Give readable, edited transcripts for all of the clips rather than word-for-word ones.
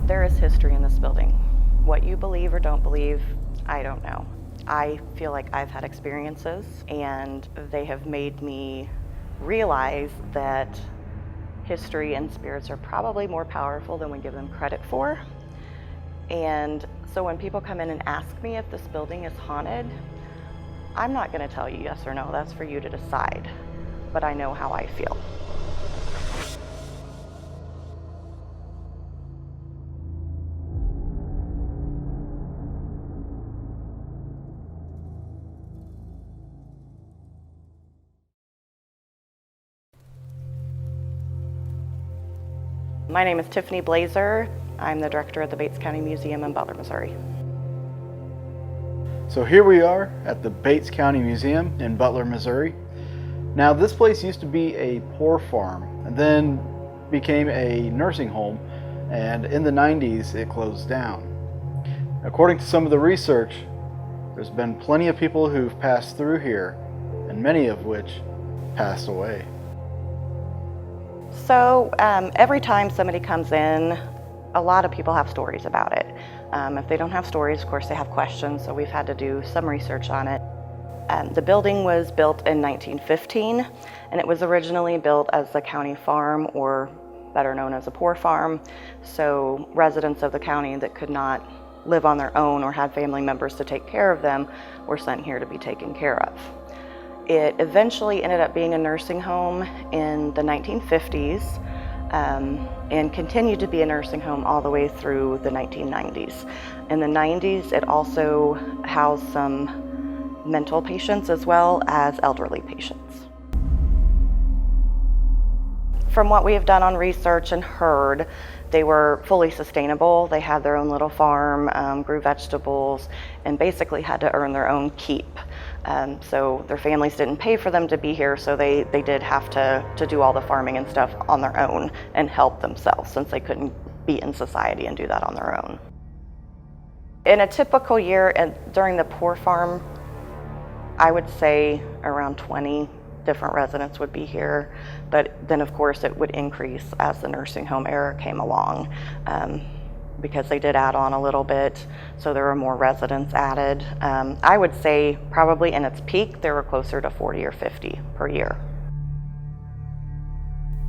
There is history in this building. What you believe or don't believe, I don't know. I feel like I've had experiences and they have made me realize that history and spirits are probably more powerful than we give them credit for. And so when people come in and ask me if this building is haunted, I'm not going to tell you yes or no. That's for you to decide. But I know how I feel. My name is Tiffany Blazer. I'm the director of the Bates County Museum in Butler, Missouri. So here we are at the Bates County Museum in Butler, Missouri. Now this place used to be a poor farm and then became a nursing home, and in the 90s it closed down. According to some of the research, there's been plenty of people who've passed through here, and many of which passed away. So every time somebody comes in, a lot of people have stories about it. If they don't have stories, of course, they have questions, so we've had to do some research on it. The building was built in 1915, and it was originally built as a county farm, or better known as a poor farm. So residents of the county that could not live on their own or had family members to take care of them were sent here to be taken care of. It eventually ended up being a nursing home in the 1950s and continued to be a nursing home all the way through the 1990s. In the 90s, it also housed some mental patients as well as elderly patients. From what we have done on research and heard, they were fully sustainable. They had their own little farm, grew vegetables, and basically had to earn their own keep. So their families didn't pay for them to be here, so they did have to do all the farming and stuff on their own and help themselves, since they couldn't be in society and do that on their own. In a typical year during the poor farm, I would say around 20 different residents would be here, but then of course it would increase as the nursing home era came along, because they did add on a little bit, so there were more residents added. I would say probably in its peak there were closer to 40 or 50 per year.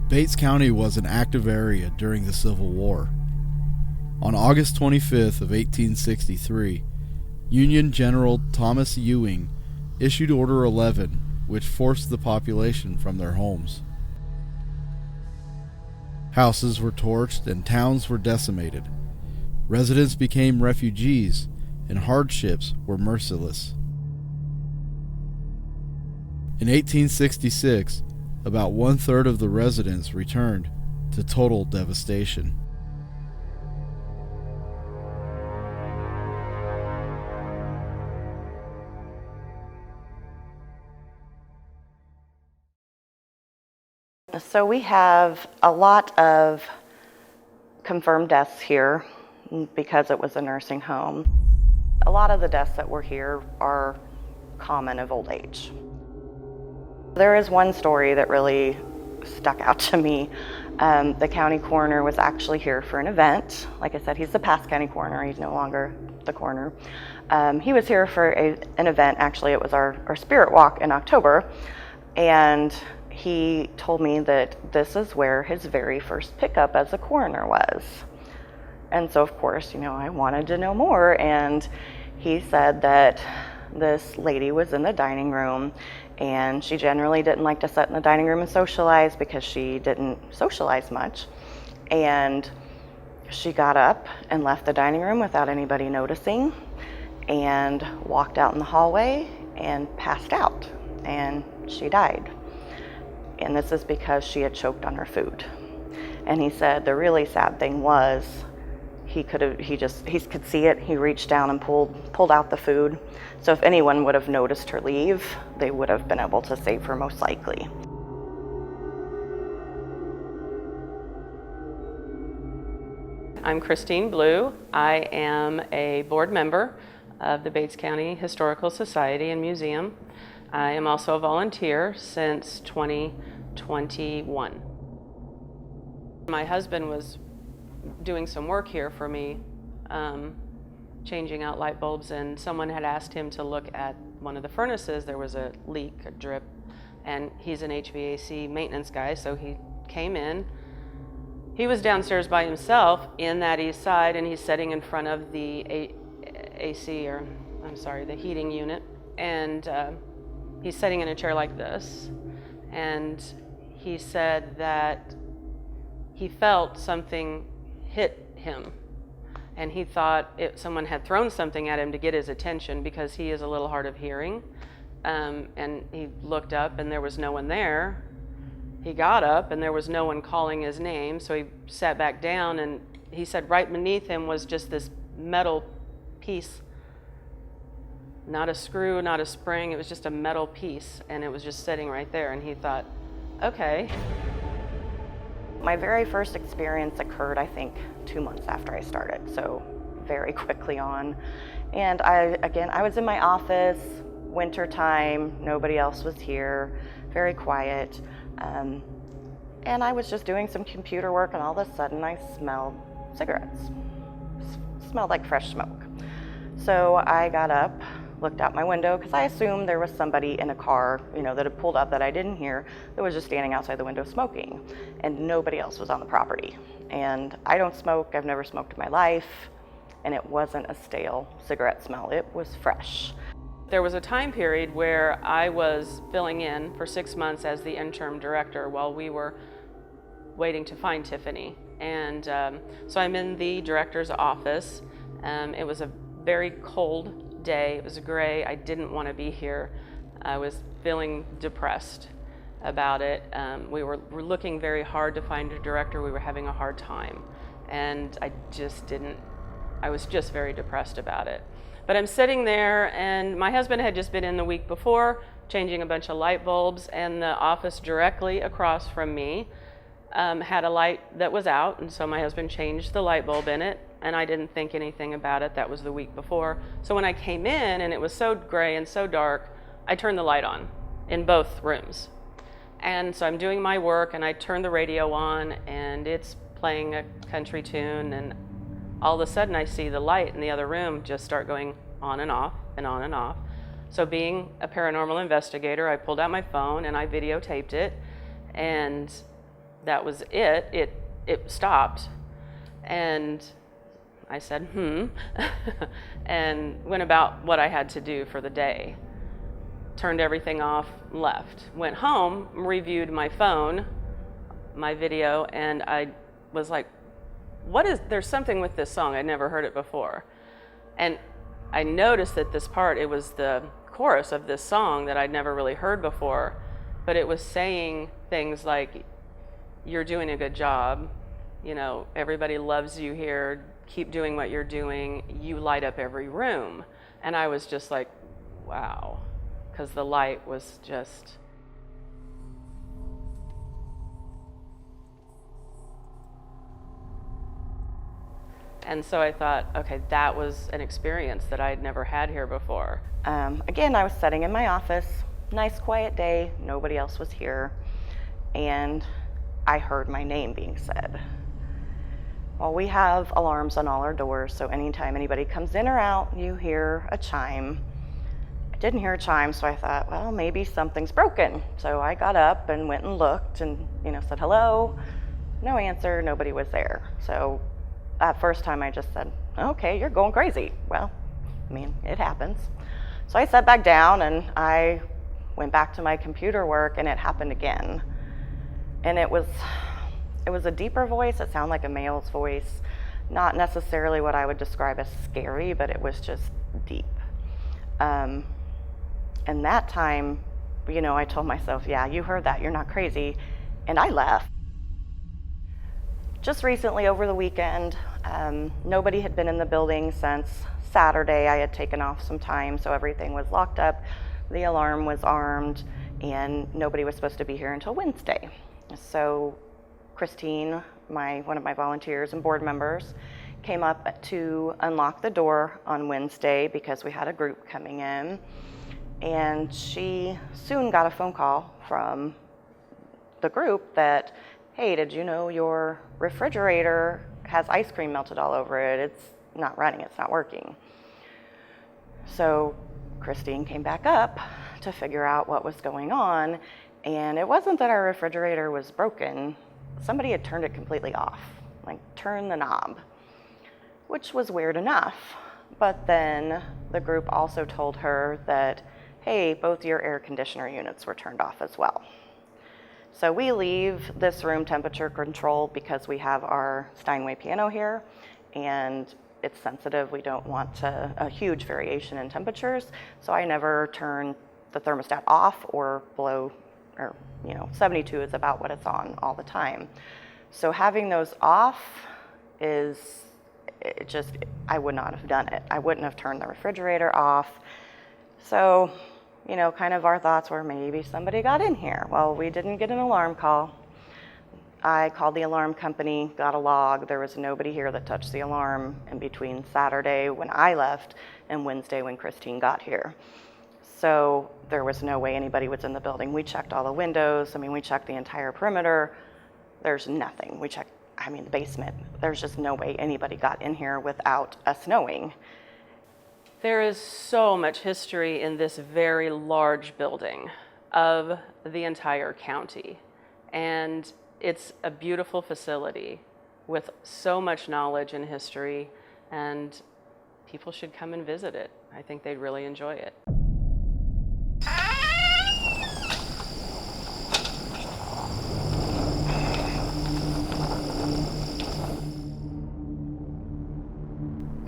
Bates County was an active area during the Civil War. On August 25th of 1863, Union General Thomas Ewing issued Order 11, which forced the population from their homes. Houses were torched and towns were decimated. Residents became refugees, and hardships were merciless. In 1866, about 1/3 of the residents returned to total devastation. So we have a lot of confirmed deaths here because it was a nursing home. A lot of the deaths that were here are common of old age. There is one story that really stuck out to me. The county coroner was actually here for an event. Like I said, he's the past county coroner, he's no longer the coroner. He was here for an event. Actually, it was our spirit walk in October, and he told me that this is where his very first pickup as a coroner was. And so of course, I wanted to know more, and he said that this lady was in the dining room, and she generally didn't like to sit in the dining room and socialize because she didn't socialize much. And she got up and left the dining room without anybody noticing and walked out in the hallway and passed out, and she died. And this is because she had choked on her food. And he said the really sad thing was he could see it. He reached down and pulled out the food. So if anyone would have noticed her leave, they would have been able to save her most likely. I'm Christine Blue. I am a board member of the Bates County Historical Society and Museum. I am also a volunteer since 2021. My husband was doing some work here for me, changing out light bulbs, and someone had asked him to look at one of the furnaces. There was a leak, a drip, and he's an HVAC maintenance guy, so he came in. He was downstairs by himself in that east side, and he's sitting in front of the the heating unit, and he's sitting in a chair like this, and he said that he felt something hit him, and he thought someone had thrown something at him to get his attention because he is a little hard of hearing, and he looked up and there was no one there. He got up and there was no one calling his name, so he sat back down, and he said right beneath him was just this metal piece. Not a screw, not a spring, it was just a metal piece, and it was just sitting right there, and he thought, okay. My very first experience occurred, I think, 2 months after I started, so very quickly on. And I was in my office, winter time, nobody else was here, very quiet. And I was just doing some computer work, and all of a sudden I smelled cigarettes. Smelled like fresh smoke. So I got up, looked out my window, because I assumed there was somebody in a car, that had pulled up that I didn't hear, that was just standing outside the window smoking, and nobody else was on the property. And I don't smoke, I've never smoked in my life, and it wasn't a stale cigarette smell, it was fresh. There was a time period where I was filling in for 6 months as the interim director while we were waiting to find Tiffany. And so I'm in the director's office. It was a very cold day. It was gray. I didn't want to be here. I was feeling depressed about it. We were looking very hard to find a director. We were having a hard time. And I was just very depressed about it. But I'm sitting there, and my husband had just been in the week before, changing a bunch of light bulbs, and the office directly across from me had a light that was out, and so my husband changed the light bulb in it, and I didn't think anything about it. That was the week before. So when I came in, and it was so gray and so dark, I turned the light on in both rooms. And so I'm doing my work, and I turn the radio on, and it's playing a country tune, and all of a sudden I see the light in the other room just start going on and off and on and off. So being a paranormal investigator, I pulled out my phone and I videotaped it, and that was it. It stopped, and I said, and went about what I had to do for the day. Turned everything off, left. Went home, reviewed my phone, my video, and I was like, there's something with this song, I'd never heard it before. And I noticed that this part, it was the chorus of this song that I'd never really heard before, but it was saying things like, you're doing a good job, everybody loves you here, keep doing what you're doing, you light up every room. And I was just like, wow, because the light was just... And so I thought, okay, that was an experience that I'd never had here before. Again, I was sitting in my office, nice quiet day, nobody else was here, and I heard my name being said. Well, we have alarms on all our doors, so anytime anybody comes in or out, you hear a chime. I didn't hear a chime, so I thought, well, maybe something's broken. So I got up and went and looked and, said hello. No answer, nobody was there. So that first time I just said, okay, you're going crazy. Well, it happens. So I sat back down and I went back to my computer work, and it happened again. And it was a deeper voice. It sounded like a male's voice. Not necessarily what I would describe as scary, but it was just deep. And that time, I told myself, yeah, you heard that, you're not crazy. And I left. Just recently over the weekend, nobody had been in the building since Saturday. I had taken off some time, so everything was locked up. The alarm was armed, and nobody was supposed to be here until Wednesday. So Christine, one of my volunteers and board members, came up to unlock the door on Wednesday because we had a group coming in. And she soon got a phone call from the group that, hey, did you know your refrigerator has ice cream melted all over it. It's not running, it's not working. So Christine came back up to figure out what was going on, and it wasn't that our refrigerator was broken. Somebody had turned it completely off, like turned the knob, which was weird enough. But then the group also told her that, hey, both your air conditioner units were turned off as well. So we leave this room temperature controlled because we have our Steinway piano here, and it's sensitive. We don't want a huge variation in temperatures, so I never turn the thermostat off or below, or 72 is about what it's on all the time. So having those off is, I would not have done it. I wouldn't have turned the refrigerator off. So, kind of our thoughts were maybe somebody got in here. Well, we didn't get an alarm call. I called the alarm company, got a log. There was nobody here that touched the alarm in between Saturday when I left and Wednesday when Christine got here. So there was no way anybody was in the building. We checked all the windows. We checked the entire perimeter. There's nothing. We checked, the basement. There's just no way anybody got in here without us knowing. There is so much history in this very large building of the entire county. And it's a beautiful facility with so much knowledge and history, and people should come and visit it. I think they'd really enjoy it.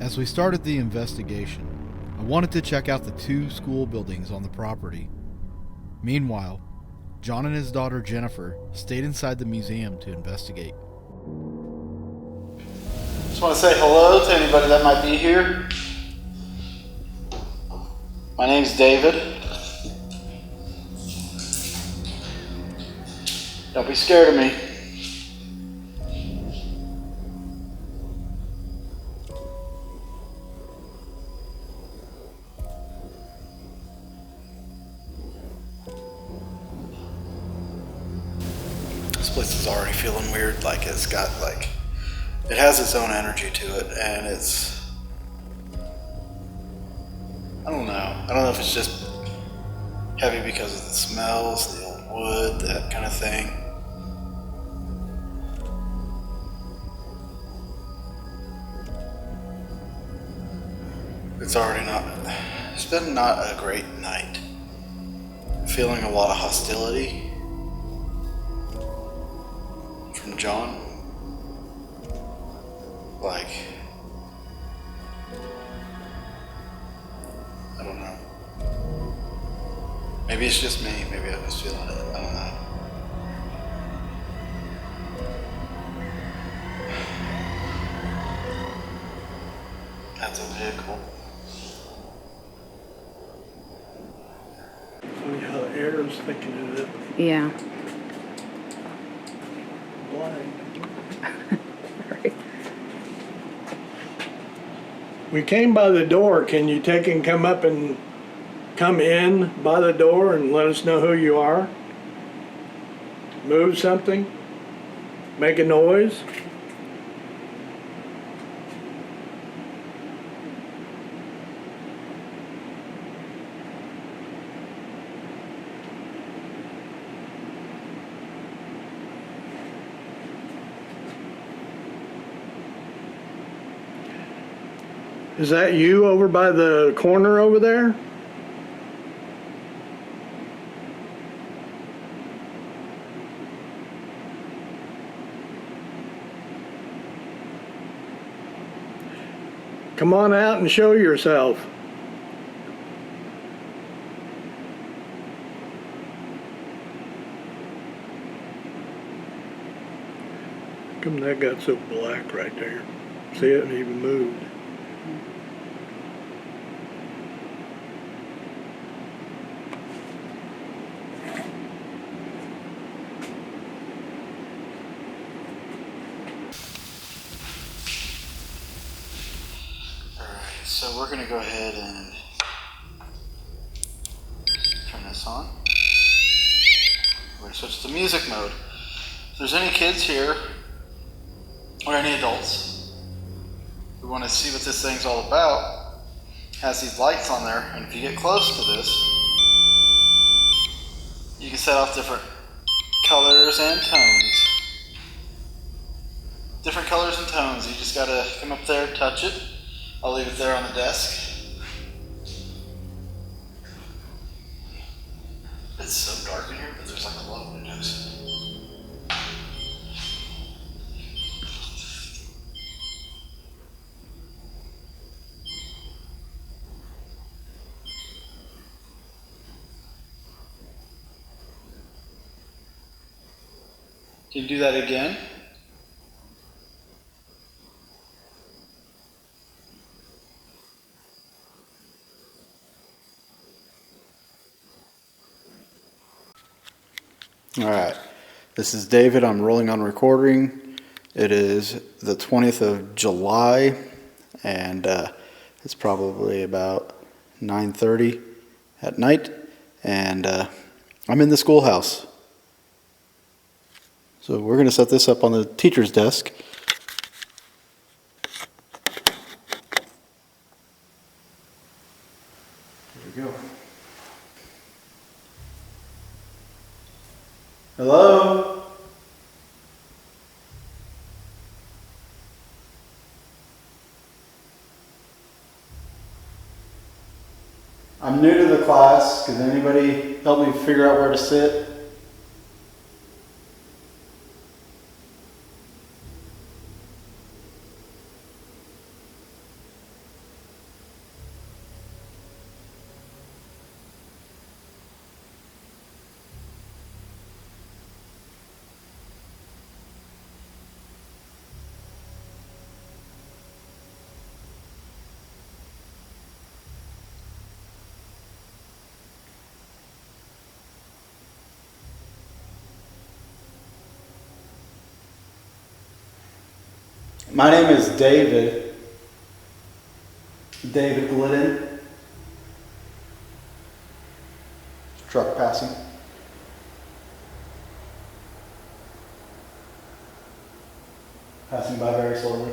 As we started the investigation, I wanted to check out the 2 school buildings on the property. Meanwhile, John and his daughter Jennifer stayed inside the museum to investigate. Just want to say hello to anybody that might be here. My name's David. Don't be scared of me. This place is already feeling weird, it has its own energy to it, and I don't know if it's just heavy because of the smells, the old wood, that kind of thing. It's been not a great night. Feeling a lot of hostility from John. I don't know. Maybe it's just me. Maybe I'm just feeling it. I don't know. That's a vehicle. Funny how the air is thinking it up Yeah. blind. Right. We came by the door. Can you take and come up and come in by the door and let us know who you are? Move something? Make a noise? Is that you over by the corner over there? Come on out and show yourself. How come that got so black right there? See, it hasn't even moved. So we're going to go ahead and turn this on. We're going to switch to music mode. If there's any kids here, or any adults, want to see what this thing's all about. It has these lights on there, and if you get close to this, you can set off different colors and tones. Different colors and tones. You just gotta come up there, touch it. I'll leave it there on the desk. It's so dark in here, but there's like a lot of windows. Can you do that again? All right, this is David. I'm rolling on recording. It is the 20th of July, and it's probably about 9:30 at night, and I'm in the schoolhouse. So we're going to set this up on the teacher's desk. There we go. Hello? I'm new to the class. Could anybody help me figure out where to sit? My name is David. David Glidden. Truck passing. Passing by very slowly.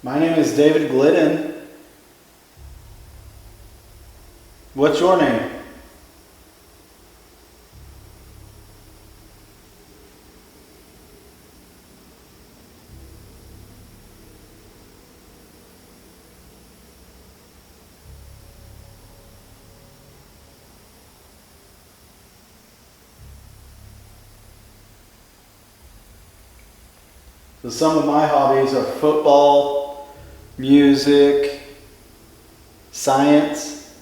My name is David Glidden. What's your name? So some of my hobbies are football, music, science.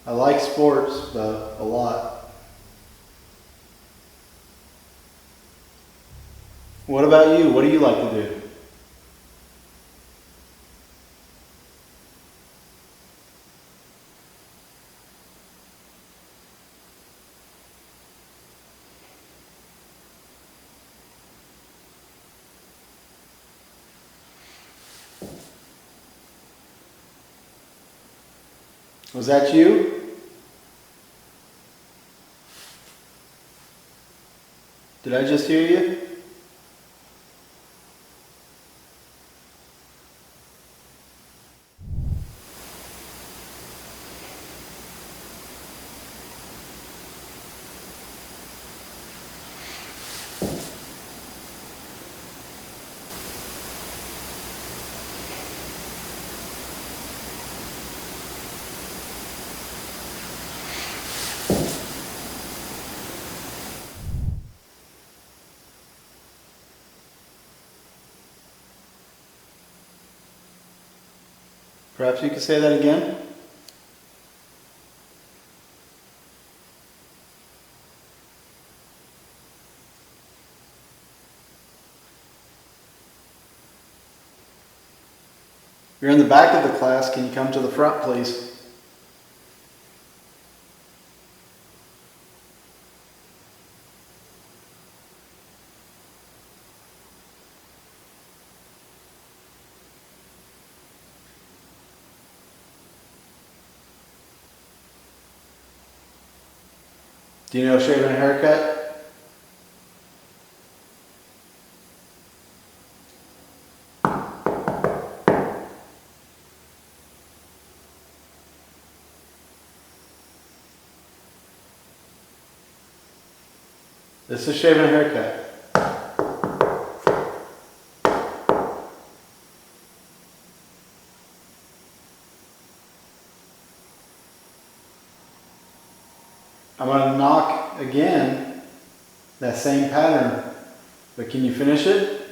I like sports, though, a lot. What about you? What do you like to do? Was that you? Did I just hear you? Perhaps you could say that again? You're in the back of the class. Can you come to the front, please? Do you know shaving a haircut? This is shaving a haircut. I'm going to knock again, that same pattern, but can you finish it?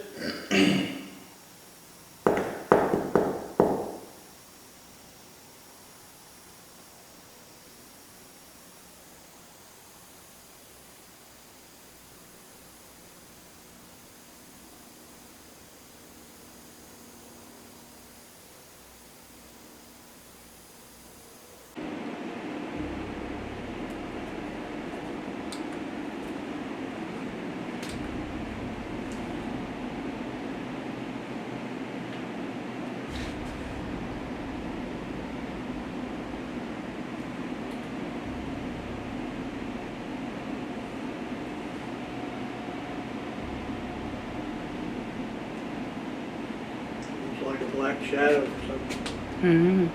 It's like a black shadow or something. Mm-hmm.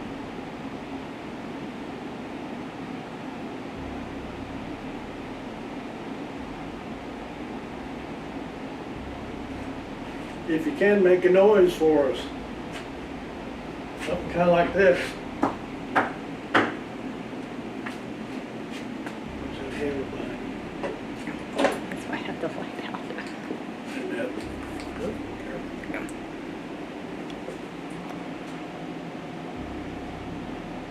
If you can, make a noise for us. Something kind of like this. What's that handle by? That's why I have the light out. And that- oh, careful.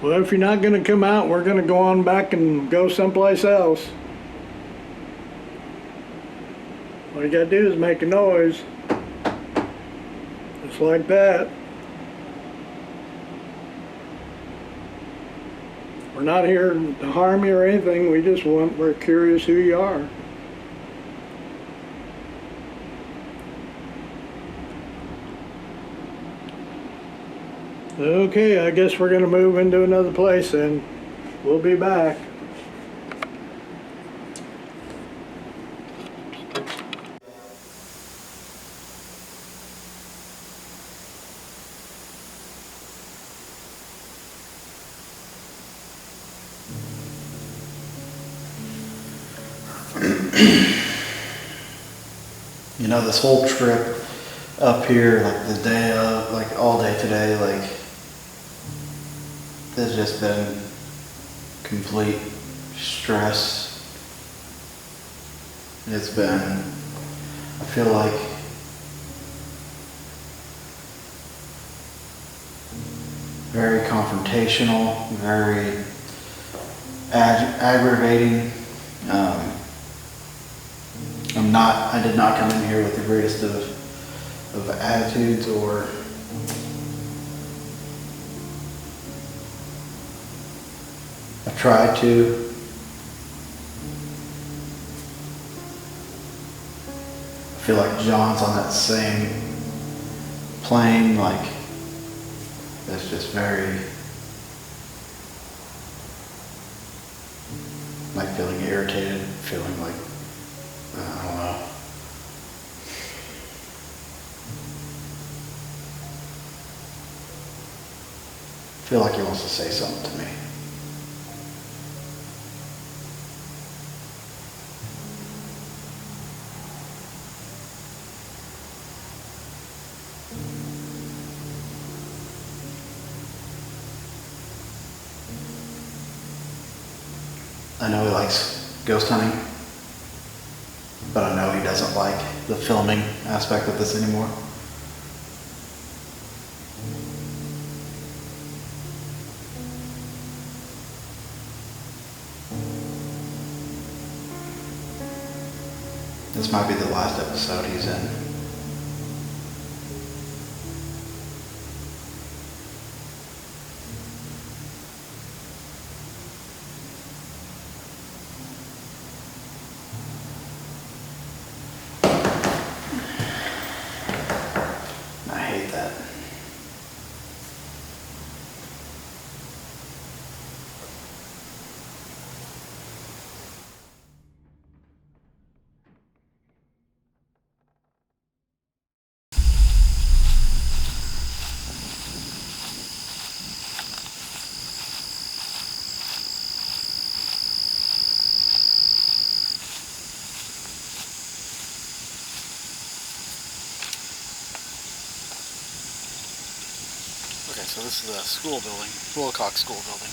Well, if you're not gonna come out, we're gonna go on back and go someplace else. All you gotta do is make a noise. Just like that. We're not here to harm you or anything, we're curious who you are. Okay, I guess we're gonna move into another place then. We'll be back. You know, this whole trip up here, like the day of, like all day today, like, there's just been complete stress. It's been, I feel like, very confrontational, very aggravating. I did not come in here with the greatest of attitudes or I tried to. I feel like John's on that same plane, like, that's just very, like feeling irritated, feeling like, I don't know. I feel like he wants to say something to me. I know he likes ghost hunting, but I know he doesn't like the filming aspect of this anymore. This might be the last episode he's in. I hate that. So this is the school building, Wilcox School Building.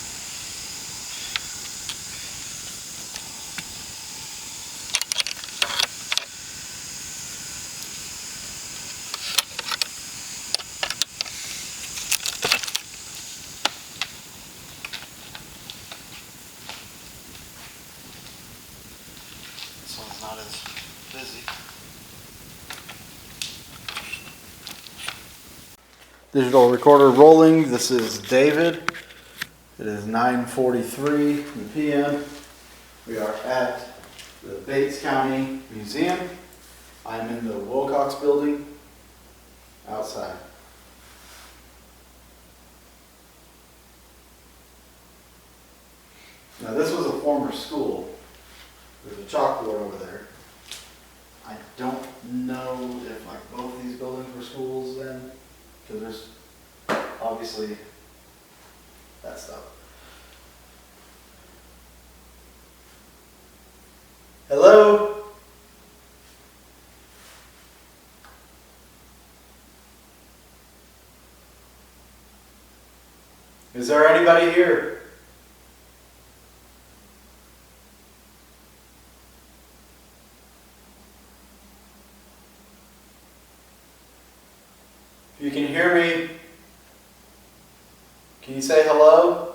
This one's not as busy. Digital recorder rolling. This is David. It is 9:43 p.m. We are at the Bates County Museum. I'm in the Wilcox building outside. Now this was a former school. There's a chalkboard over there. I don't know if like both these buildings were schools then, because there's obviously that stuff. Hello? Is there anybody here? If you can hear me, can you say hello?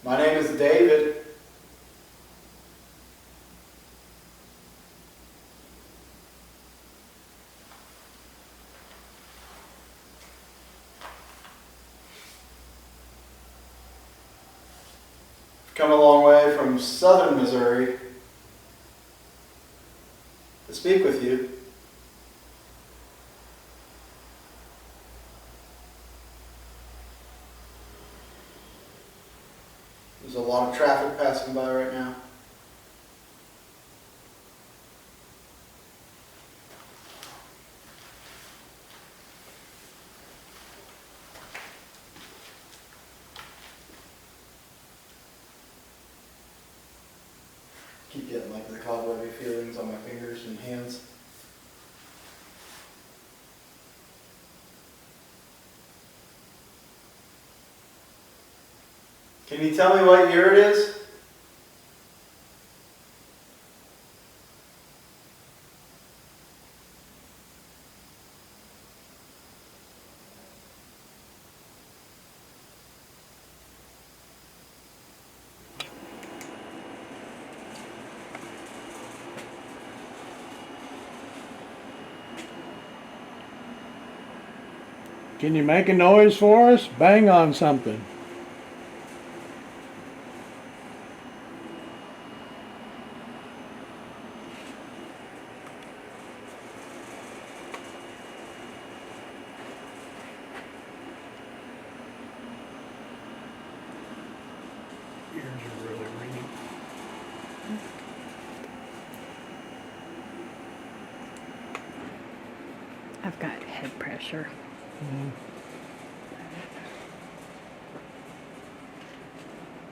My name is David. Come a long way from southern Missouri to speak with you. There's a lot of traffic passing by right now. Keep getting like the cobwebby feelings on my fingers and hands. Can you tell me what year it is? Can you make a noise for us? Bang on something. Ears are really ringing. I've got head pressure.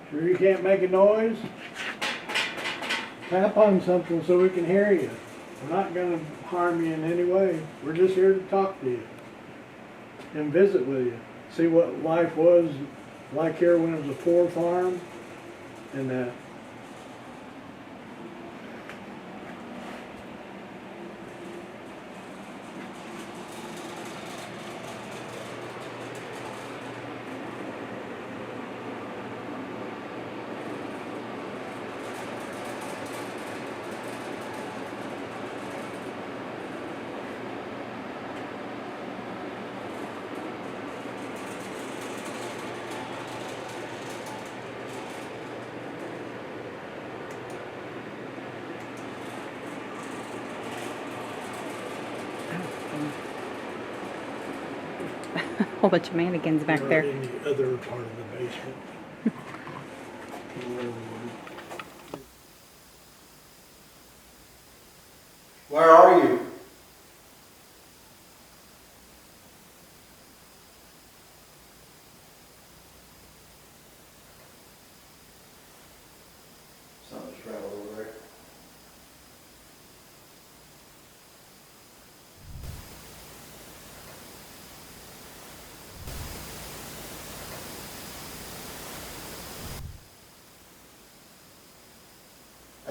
Sure you can't make a noise? Tap on something so we can hear you. We're not going to harm you in any way. We're just here to talk to you and visit with you. See what life was like here when it was a poor farm and that. Whole bunch of mannequins back Or there. in the other part of the basement. Where are you?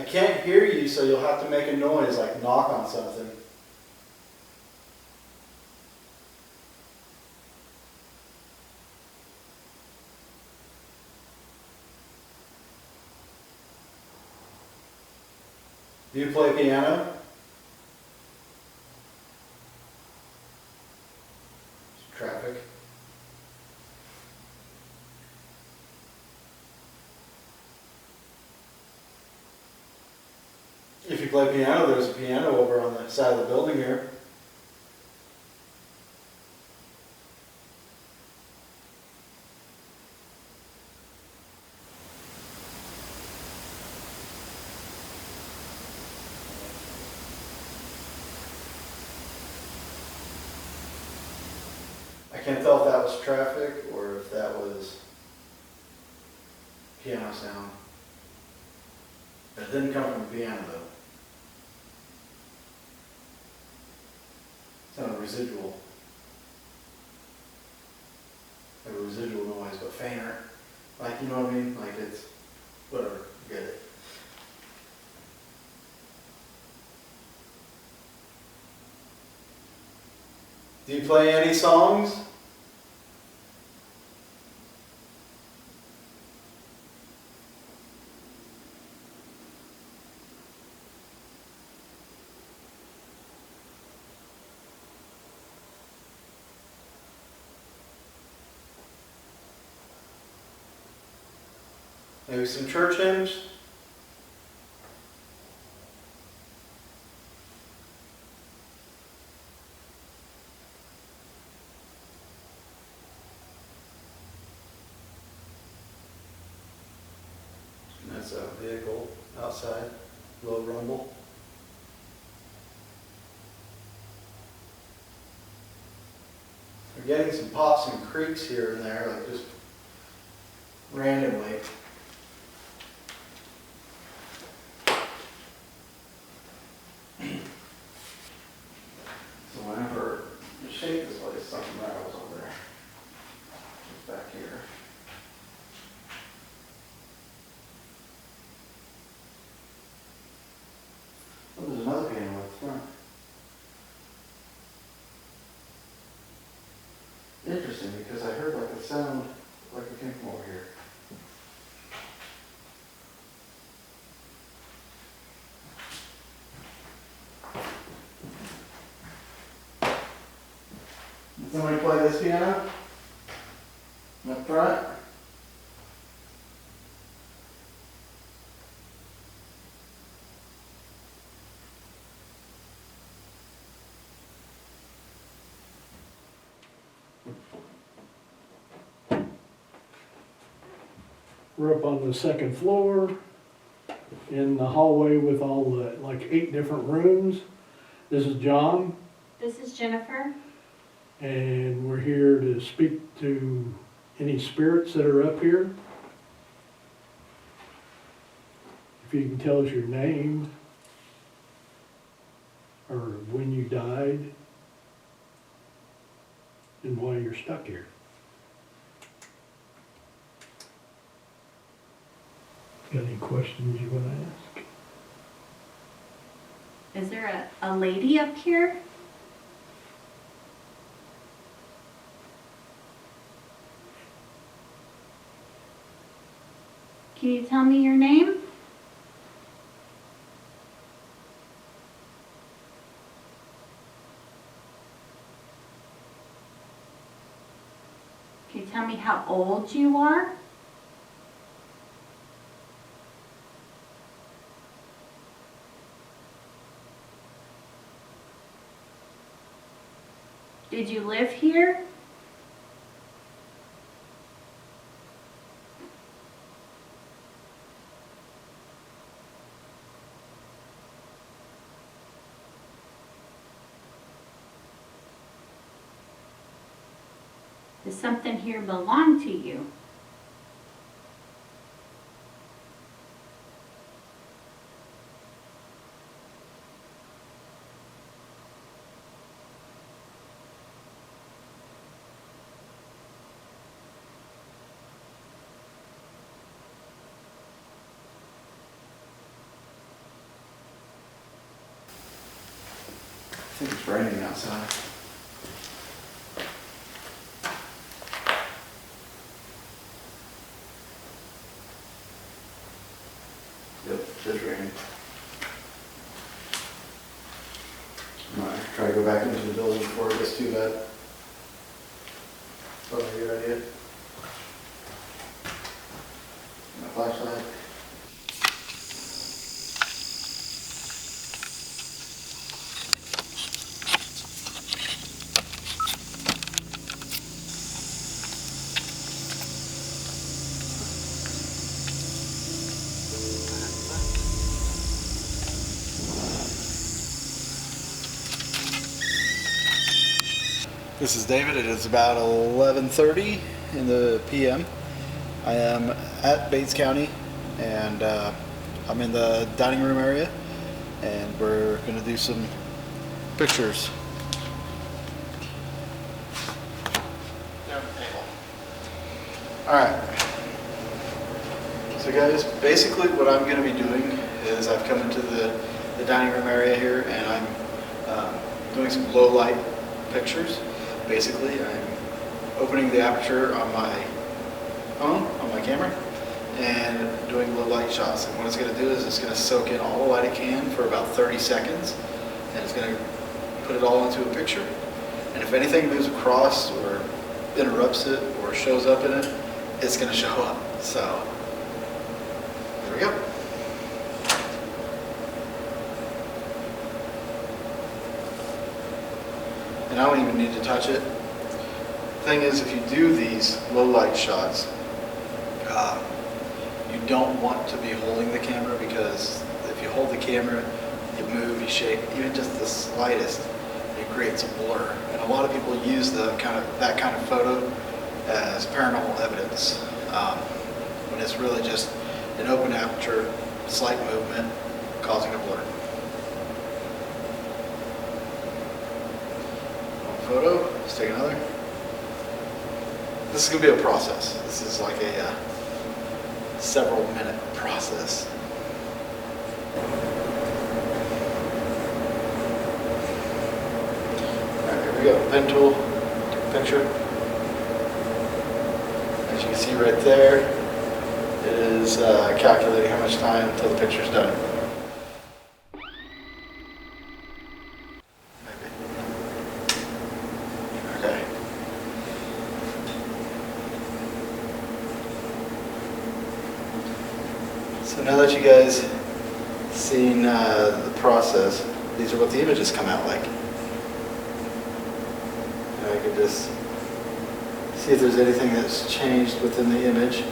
I can't hear you, so you'll have to make a noise, like knock on something. Do you play piano? Traffic. If you play piano, there's a piano over on the side of the building here. I can't tell if that was traffic or if that was piano sound. It didn't come from the piano though. It's not a residual. Like a residual noise, but fainter. Like, you know what I mean? Like it's, whatever, you get it. Do you play any songs? Maybe some church hymns? That's a vehicle outside, low rumble. We're getting some pops and creaks here and there, like just randomly. So whenever you shake this place, something rattles over there. It's back here. Oh, there's another piano at the front. Interesting, because I heard like a sound like it came from over here. Did somebody play this piano? Up front? We're up on the second floor in the hallway with all the, like 8 different rooms. This is John, This is Jennifer. and we're here to speak to any spirits that are up here. If you can tell us your name or when you died and why you're stuck here. Got any questions you want to ask? Is there a lady up here? Can you tell me your name? Can you tell me how old you are? Did you live here? Does something here belong to you? think it's raining outside. Yep, it is raining. I'm gonna try to go back into the building before it gets too bad. Probably a good idea. My flashlight. This is David. It is about 11:30 in the p.m. I am at Bates County, and I'm in the dining room area, and we're going to do some pictures. Alright. So guys, basically what I'm going to be doing is I've come into the dining room area here, and I'm doing some low light pictures. Basically, I'm opening the aperture on my phone, on my camera, and doing low light shots. And what it's going to do is it's going to soak in all the light it can for about 30 seconds, and it's going to put it all into a picture. And if anything moves across or interrupts it or shows up in it, it's going to show up. So, there we go. And I don't even need to touch it. The thing is, if you do these low light shots, you don't want to be holding the camera, because if you hold the camera, you move, you shake, even just the slightest, it creates a blur. And a lot of people use that kind of photo as paranormal evidence, when it's really just an open aperture, slight movement, causing a blur. Photo, let's take another. This is going to be a process. This is like a several minute process. Alright, here we go. Pen tool, take a picture. As you can see right there, it is calculating how much time until the picture's done. Okay. So now that you guys seen the process, these are what the images come out like. And I can just see if there's anything that's changed within the image.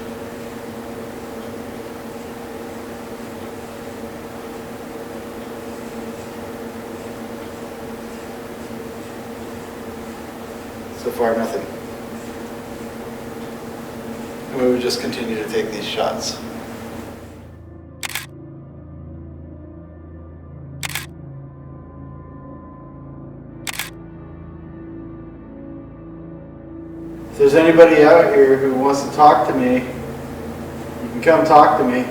So far, nothing. And we would just continue to take these shots. If there's anybody out here who wants to talk to me, you can come talk to me.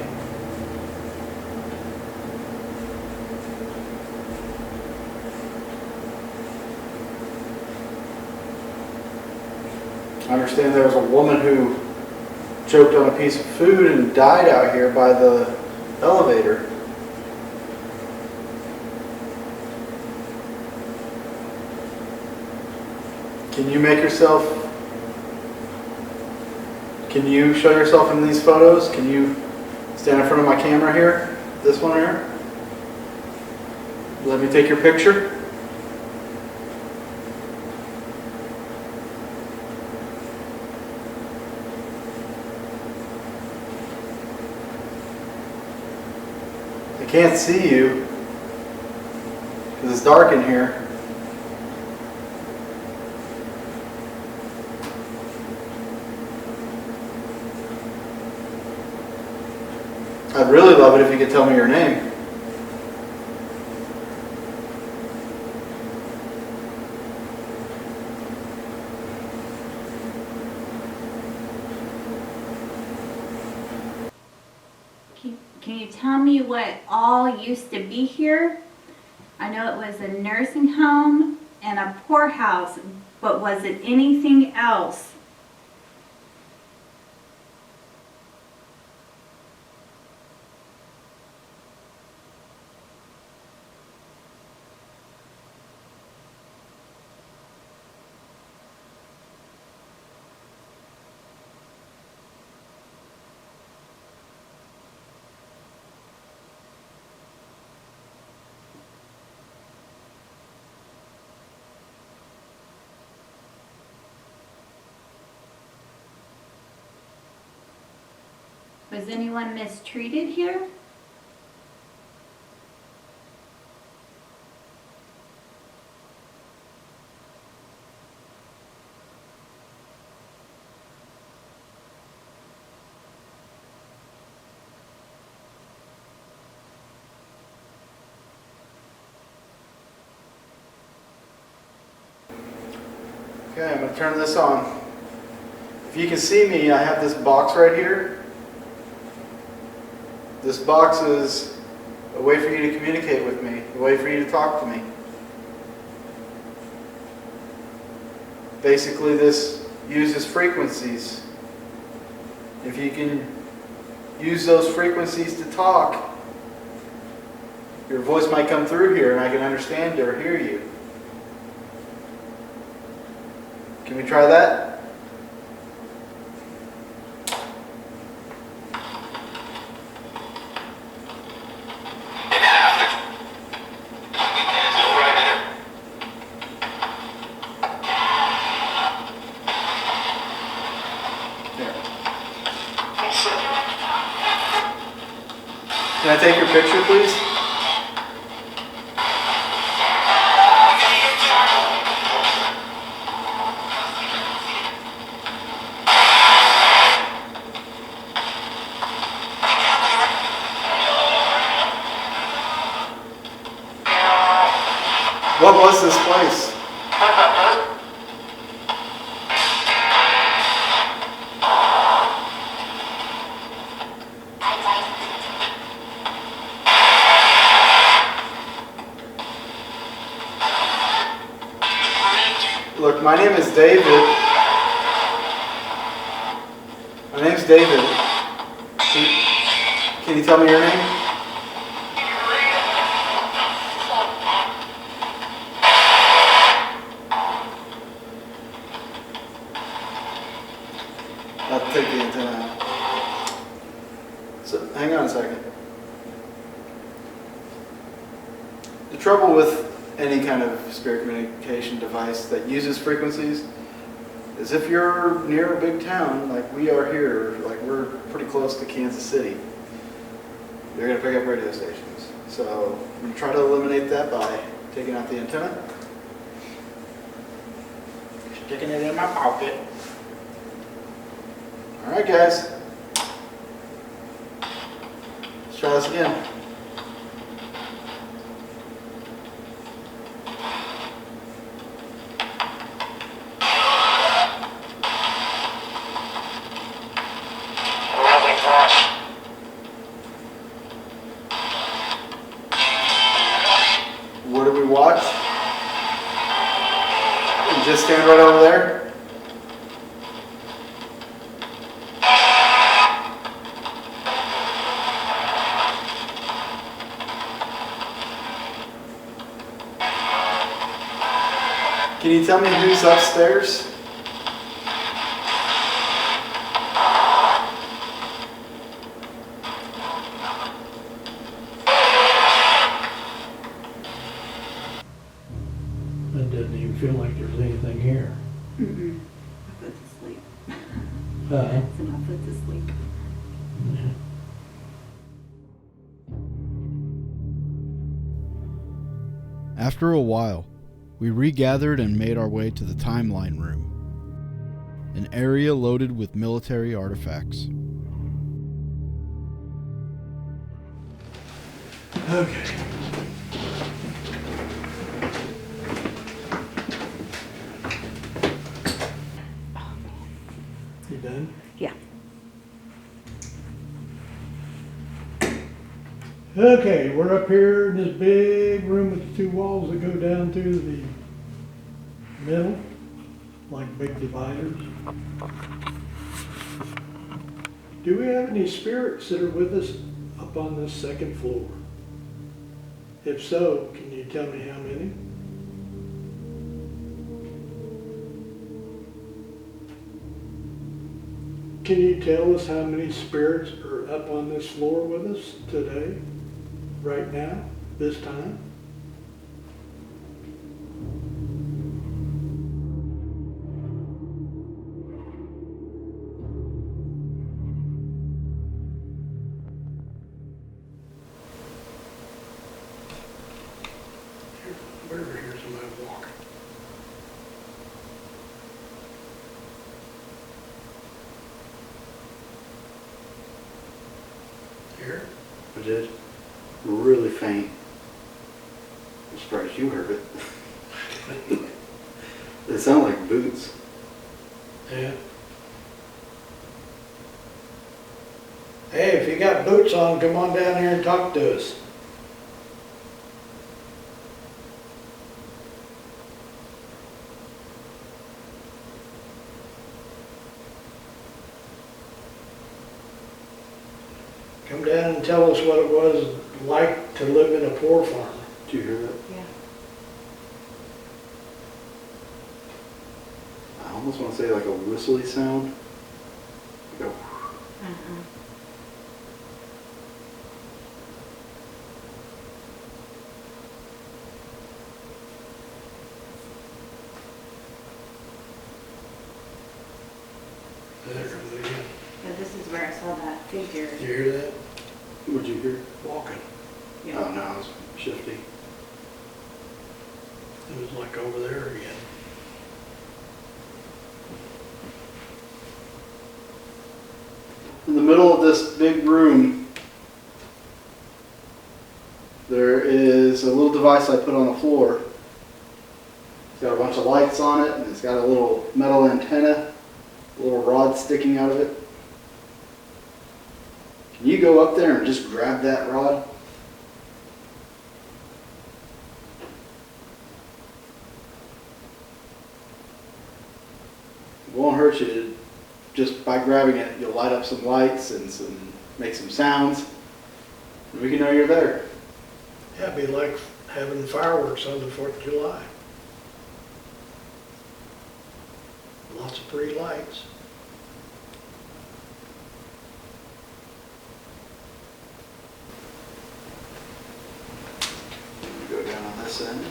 I understand there was a woman who choked on a piece of food and died out here by the elevator. Can you show yourself in these photos? Can you stand in front of my camera here? This one here? Let me take your picture. I can't see you because it's dark in here. I'd really love it if you could tell me your name. Can you tell me what all used to be here? I I know it was a nursing home and a poorhouse, but was it anything else? Was anyone mistreated here? Okay, I'm going to turn this on. If you can see me, I have this box right here. This box is a way for you to communicate with me, a way for you to talk to me. Basically, this uses frequencies. If you can use those frequencies to talk, your voice might come through here and I can understand or hear you. Can we try that? Can I take your picture, please? What was this place? Look, my name is David. My name's David. Can you tell me your name? I'll take the antenna out. So, hang on a second. The trouble with any kind of spirit communication device that uses frequencies is if you're near a big town, like we are here, like we're pretty close to Kansas City, they're going to pick up radio stations. So I'm going to try to eliminate that by taking out the antenna, sticking it in my pocket. Alright guys, let's try this again. What did we watch? You just stand right over there? Can you tell me who's upstairs? It doesn't even feel like there's anything here. Mm-mm. My foot's asleep. Uh, So my foot's asleep. After a while, we regathered and made our way to the timeline room, an area loaded with military artifacts. Okay. You done? Yeah. Okay, we're up here in this big room with the two walls that go down through the middle, like big dividers. Do we have any spirits that are with us up on this second floor? If so, can you tell me how many? Can you tell us how many spirits are up on this floor with us today, right now, this time? Wherever here's somebody walking. Here? I did. Really faint. I'm surprised you heard it. They sound like boots. Yeah. Hey, if you got boots on, come on down here and talk to us. Come down and tell us what it was like to live in a poor farm. Did you hear that? Yeah. I almost want to say like a whistly sound. Like a There it comes again. But this is where I saw that figure. Did you hear that? What'd you hear? Walking. Oh no, it was shifty. It was like over there again. In the middle of this big room, there is a little device I put on the floor. It's got a bunch of lights on it, and it's got a little metal antenna, a little rod sticking out of it. Can you go up there and just grab that rod? It won't hurt you. Just by grabbing it, you'll light up some lights and make some sounds. And we can know you're there. Yeah, it'd be like having fireworks on the 4th of July. Lots of pretty lights. Go down on this end.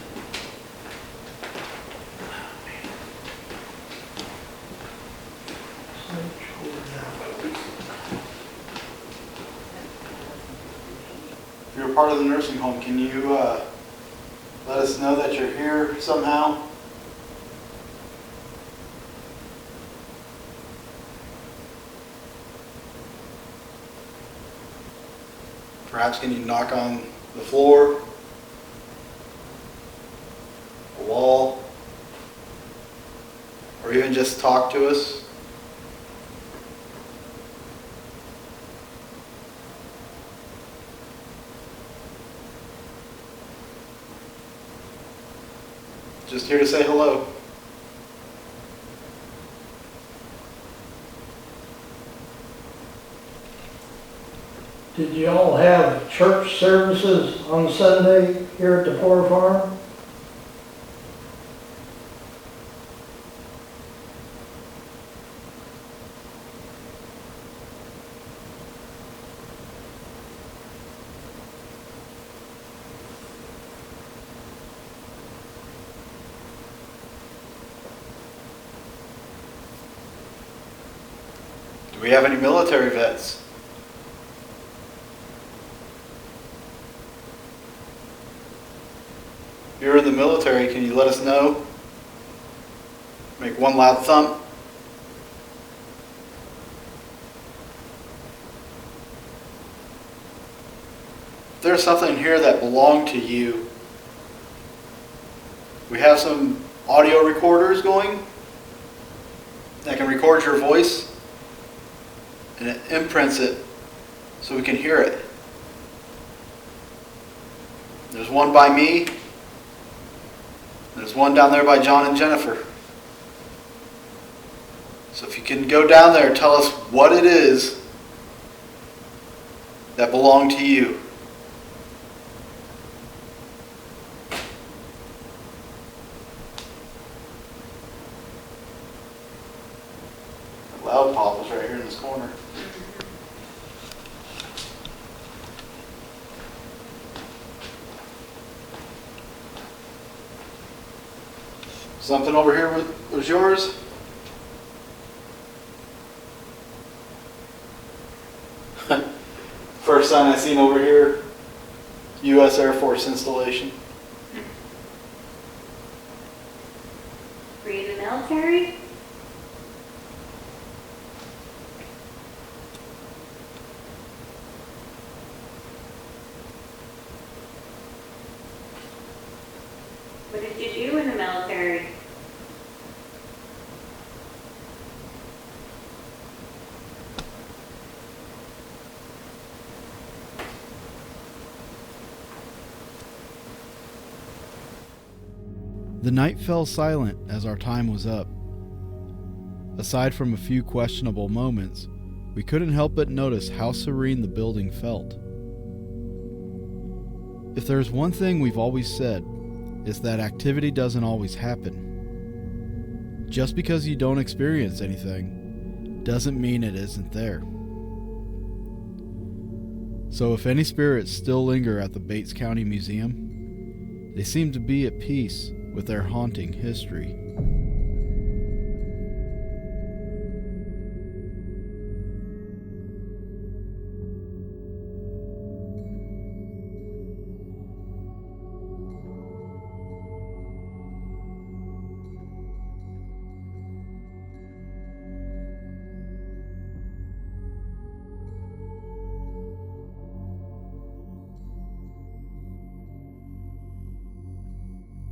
If you're a part of the nursing home, can you let us know that you're here somehow? Perhaps can you knock on the floor, a wall, or even just talk to us? Just here to say hello. Did you all have church services on Sunday here at the Poor Farm? Do we have any military vets? If you're in the military, can you let us know? Make one loud thump. If there's something here that belonged to you, we have some audio recorders going that can record your voice and it imprints it so we can hear it. There's one by me. There's one down there by John and Jennifer. So if you can go down there, tell us what it is that belonged to you. The loud pop is right here in this corner. Something over here was yours? First sign I seen over here, U.S. Air Force installation. Were you in the military? What did you do in the military? The night fell silent as our time was up. Aside from a few questionable moments, we couldn't help but notice how serene the building felt. If there's one thing we've always said, it's that activity doesn't always happen. Just because you don't experience anything doesn't mean it isn't there. So if any spirits still linger at the Bates County Museum, they seem to be at peace with their haunting history.